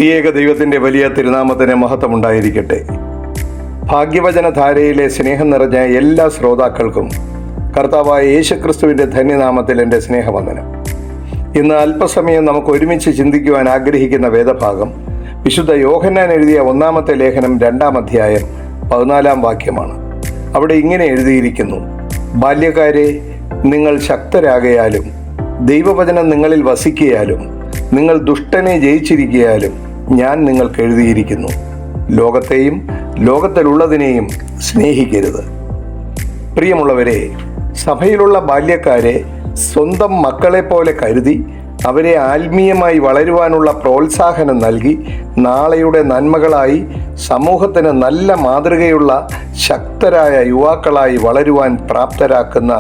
ത്രിയേക ദൈവത്തിൻ്റെ വലിയ തിരുനാമത്തിന് മഹത്വമുണ്ടായിരിക്കട്ടെ. ഭാഗ്യവചനധാരയിലെ സ്നേഹം നിറഞ്ഞ എല്ലാ ശ്രോതാക്കൾക്കും കർത്താവായ യേശുക്രിസ്തുവിൻ്റെ ധന്യനാമത്തിൽ എൻ്റെ സ്നേഹവന്ദനം. ഇന്ന് അല്പസമയം നമുക്ക് ഒരുമിച്ച് ചിന്തിക്കുവാൻ ആഗ്രഹിക്കുന്ന വേദഭാഗം വിശുദ്ധ യോഹന്നാൻ എഴുതിയ 1-ാമത്തെ ലേഖനം 2-ാം അധ്യായം 14-ാം വാക്യമാണ്. അവിടെ ഇങ്ങനെ എഴുതിയിരിക്കുന്നു: ബാല്യക്കാരെ, നിങ്ങൾ ശക്തരാകയാലും ദൈവവചനം നിങ്ങളിൽ വസിക്കയാലും നിങ്ങൾ ദുഷ്ടനെ ജയിച്ചിരിക്കയാലും ഞാൻ നിങ്ങൾക്ക് എഴുതിയിരിക്കുന്നു, ലോകത്തെയും ലോകത്തിലുള്ളതിനെയും സ്നേഹിക്കരുത്. പ്രിയമുള്ളവരെ, സഭയിലുള്ള ബാല്യക്കാരെ സ്വന്തം മക്കളെ പോലെ കരുതി അവരെ ആത്മീയമായി വളരുവാനുള്ള പ്രോത്സാഹനം നൽകി നാളെയുടെ നന്മകളായി സമൂഹത്തിന് നല്ല മാതൃകയുള്ള ശക്തരായ യുവാക്കളായി വളരുവാൻ പ്രാപ്തരാക്കുന്ന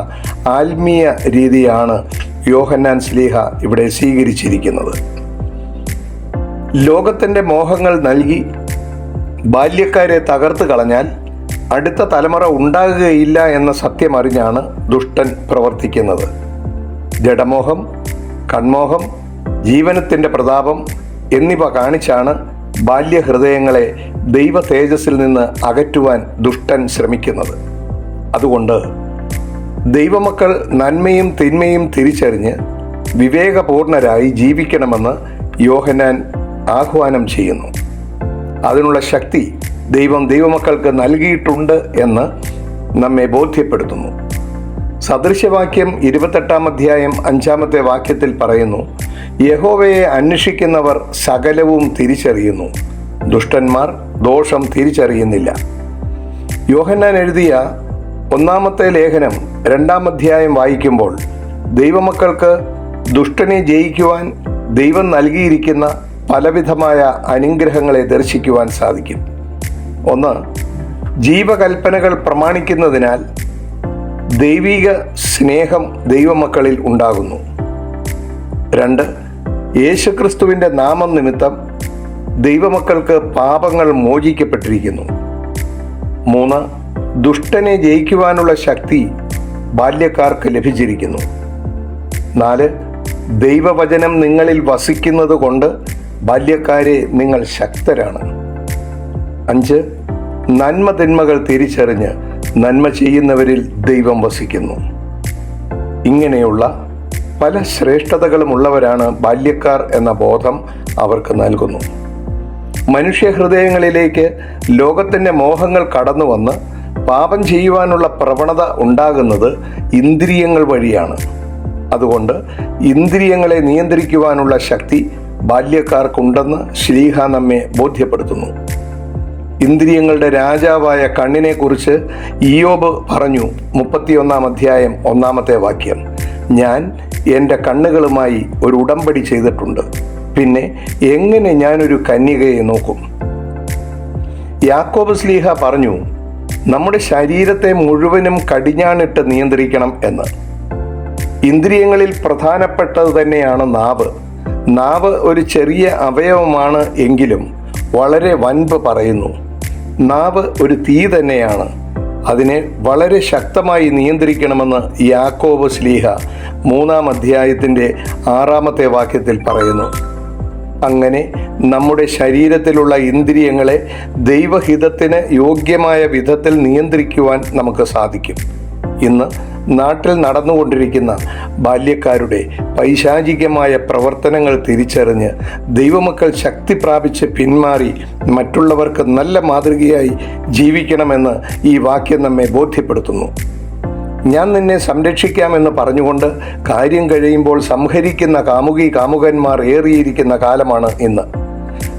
ആത്മീയ രീതിയാണ് യോഹന്നാൻ ശ്ലീഹ ഇവിടെ സ്വീകരിച്ചിരിക്കുന്നത്. ലോകത്തിൻ്റെ മോഹങ്ങൾ നൽകി ബാല്യക്കാരെ തകർത്ത് കളഞ്ഞാൽ അടുത്ത തലമുറ ഉണ്ടാകുകയില്ല എന്ന സത്യമറിഞ്ഞാണ് ദുഷ്ടൻ പ്രവർത്തിക്കുന്നത്. ജഡമോഹം, കൺമോഹം, ജീവനത്തിൻ്റെ പ്രതാപം എന്നിവ കാണിച്ചാണ് ബാല്യഹൃദയങ്ങളെ ദൈവ തേജസ്സിൽ നിന്ന് അകറ്റുവാൻ ദുഷ്ടൻ ശ്രമിക്കുന്നത്. അതുകൊണ്ട് ദൈവമക്കൾ നന്മയും തിന്മയും തിരിച്ചറിഞ്ഞ് വിവേകപൂർണരായി ജീവിക്കണമെന്ന് യോഹന്നാൻ ആഹ്വാനം ചെയ്യുന്നു. അതിനുള്ള ശക്തി ദൈവം ദൈവമക്കൾക്ക് നൽകിയിട്ടുണ്ട് എന്ന് നമ്മെ ബോധ്യപ്പെടുത്തുന്നു. സദൃശവാക്യം 28-ാം അധ്യായം 5-ാമത്തെ വാക്യത്തിൽ പറയുന്നു: യഹോവയെ അന്വേഷിക്കുന്നവർ സകലവും തിരിച്ചറിയുന്നു, ദുഷ്ടന്മാർ ദോഷം തിരിച്ചറിയുന്നില്ല. യോഹന്നാൻ എഴുതിയ 1-ാമത്തെ ലേഖനം 2-ാം അധ്യായം വായിക്കുമ്പോൾ ദൈവമക്കൾക്ക് ദുഷ്ടനെ ജയിക്കുവാൻ ദൈവം നൽകിയിരിക്കുന്ന പലവിധമായ അനുഗ്രഹങ്ങളെ ദർശിക്കുവാൻ സാധിക്കും. 1. ജീവകൽപ്പനകൾ പ്രമാണിക്കുന്നതിനാൽ ദൈവിക സ്നേഹം ദൈവമക്കളിൽ ഉണ്ടാകുന്നു. 2. യേശുക്രിസ്തുവിൻ്റെ നാമം നിമിത്തം ദൈവമക്കൾക്ക് പാപങ്ങൾ മോചിക്കപ്പെട്ടിരിക്കുന്നു. 3. ദുഷ്ടനെ ജയിക്കുവാനുള്ള ശക്തി ബാല്യക്കാർക്ക് ലഭിച്ചിരിക്കുന്നു. 4. ദൈവവചനം നിങ്ങളിൽ വസിക്കുന്നത് കൊണ്ട് ബാല്യക്കാരെ നിങ്ങൾ ശക്തരാണ്. 5. നന്മ തിന്മകൾ തിരിച്ചറിഞ്ഞ് നന്മ ചെയ്യുന്നവരിൽ ദൈവം വസിക്കുന്നു. ഇങ്ങനെയുള്ള പല ശ്രേഷ്ഠതകളുമുള്ളവരാണ് ബാല്യക്കാർ എന്ന ബോധം അവർക്ക് നൽകുന്നു. മനുഷ്യഹൃദയങ്ങളിലേക്ക് ലോകത്തിൻ്റെ മോഹങ്ങൾ കടന്നു വന്ന് പാപം ചെയ്യുവാനുള്ള പ്രവണത ഉണ്ടാകുന്നത് ഇന്ദ്രിയങ്ങൾ വഴിയാണ്. അതുകൊണ്ട് ഇന്ദ്രിയങ്ങളെ നിയന്ത്രിക്കുവാനുള്ള ശക്തി ബാല്യക്കാർക്കുണ്ടെന്ന് ശ്ലീഹ നമ്മെ ബോധ്യപ്പെടുത്തുന്നു. ഇന്ദ്രിയങ്ങളുടെ രാജാവായ കണ്ണിനെക്കുറിച്ച് ഇയ്യോബ് പറഞ്ഞു. 31-ാം അധ്യായം 1-ാമത്തെ വാക്യം: ഞാൻ എൻ്റെ കണ്ണുകളുമായി ഒരു ഉടമ്പടി ചെയ്തിട്ടുണ്ട്, പിന്നെ എങ്ങനെ ഞാനൊരു കന്യകയെ നോക്കും? യാക്കോബ് ശ്ലീഹ പറഞ്ഞു, നമ്മുടെ ശരീരത്തെ മുഴുവനും കടിഞ്ഞാണിട്ട് നിയന്ത്രിക്കണം എന്ന്. ഇന്ദ്രിയങ്ങളിൽ പ്രധാനപ്പെട്ടത് തന്നെയാണ് നാവ്. നാവ് ഒരു ചെറിയ അവയവമാണ് എങ്കിലും വളരെ വൻപ് പറയുന്നു. നാവ് ഒരു തീ തന്നെയാണ്. അതിനെ വളരെ ശക്തമായി നിയന്ത്രിക്കണമെന്ന് യാക്കോബ് ശ്ലീഹ 3-ാം അധ്യായത്തിൻ്റെ 6-ാമത്തെ വാക്യത്തിൽ പറയുന്നു. അങ്ങനെ നമ്മുടെ ശരീരത്തിലുള്ള ഇന്ദ്രിയങ്ങളെ ദൈവഹിതത്തിന് യോഗ്യമായ വിധത്തിൽ നിയന്ത്രിക്കുവാൻ നമുക്ക് സാധിക്കും. ഇന്ന് നാട്ടിൽ നടന്നുകൊണ്ടിരിക്കുന്ന ബാല്യക്കാരുടെ പൈശാചികമായ പ്രവർത്തനങ്ങൾ തിരിച്ചറിഞ്ഞ് ദൈവമക്കൾ ശക്തി പ്രാപിച്ച് പിന്മാറി മറ്റുള്ളവർക്ക് നല്ല മാതൃകയായി ജീവിക്കണമെന്ന് ഈ വാക്യം നമ്മെ ബോധ്യപ്പെടുത്തുന്നു. ഞാൻ നിന്നെ സംരക്ഷിക്കാമെന്ന് പറഞ്ഞുകൊണ്ട് കാര്യം കഴിയുമ്പോൾ സംഹരിക്കുന്ന കാമുകന്മാർ ഏറിയിരിക്കുന്ന കാലമാണ് ഇന്ന്.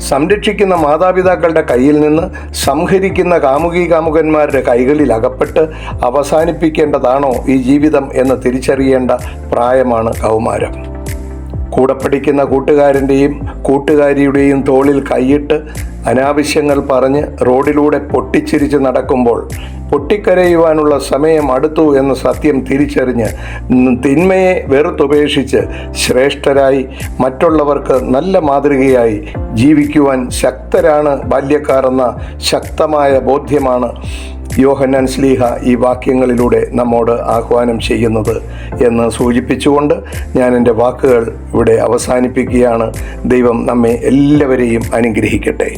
സംരക്ഷിക്കുന്ന മാതാപിതാക്കളുടെ കയ്യിൽ നിന്ന് സംഹരിക്കുന്ന കാമുകന്മാരുടെ കൈകളിൽ അകപ്പെട്ട് അവസാനിപ്പിക്കേണ്ടതാണോ ഈ ജീവിതം എന്ന് തിരിച്ചറിയേണ്ട പ്രായമാണ് കൗമാരം. കൂടെ പഠിക്കുന്ന കൂട്ടുകാരൻ്റെയും കൂട്ടുകാരിയുടെയും തോളിൽ കൈയിട്ട് അനാവശ്യങ്ങൾ പറഞ്ഞ് റോഡിലൂടെ പൊട്ടിച്ചിരിച്ച് നടക്കുമ്പോൾ പൊട്ടിക്കരയുവാനുള്ള സമയം അടുത്തു എന്ന സത്യം തിരിച്ചറിഞ്ഞ് തിന്മയെ വെറുത്തുപേക്ഷിച്ച് ശ്രേഷ്ഠരായി മറ്റുള്ളവർക്ക് നല്ല മാതൃകയായി ജീവിക്കുവാൻ ശക്തരാണ് ബാല്യക്കാർ എന്ന ശക്തമായ ബോധ്യമാണ് യോഹന്നാൻ ശ്ലീഹ ഈ വാക്യങ്ങളിലൂടെ നമ്മോട് ആഹ്വാനം ചെയ്യുന്നത് എന്ന് സൂചിപ്പിച്ചുകൊണ്ട് ഞാൻ എൻ്റെ വാക്കുകൾ ഇവിടെ അവസാനിപ്പിക്കുകയാണ്. ദൈവം നമ്മെ എല്ലാവരെയും അനുഗ്രഹിക്കട്ടെ.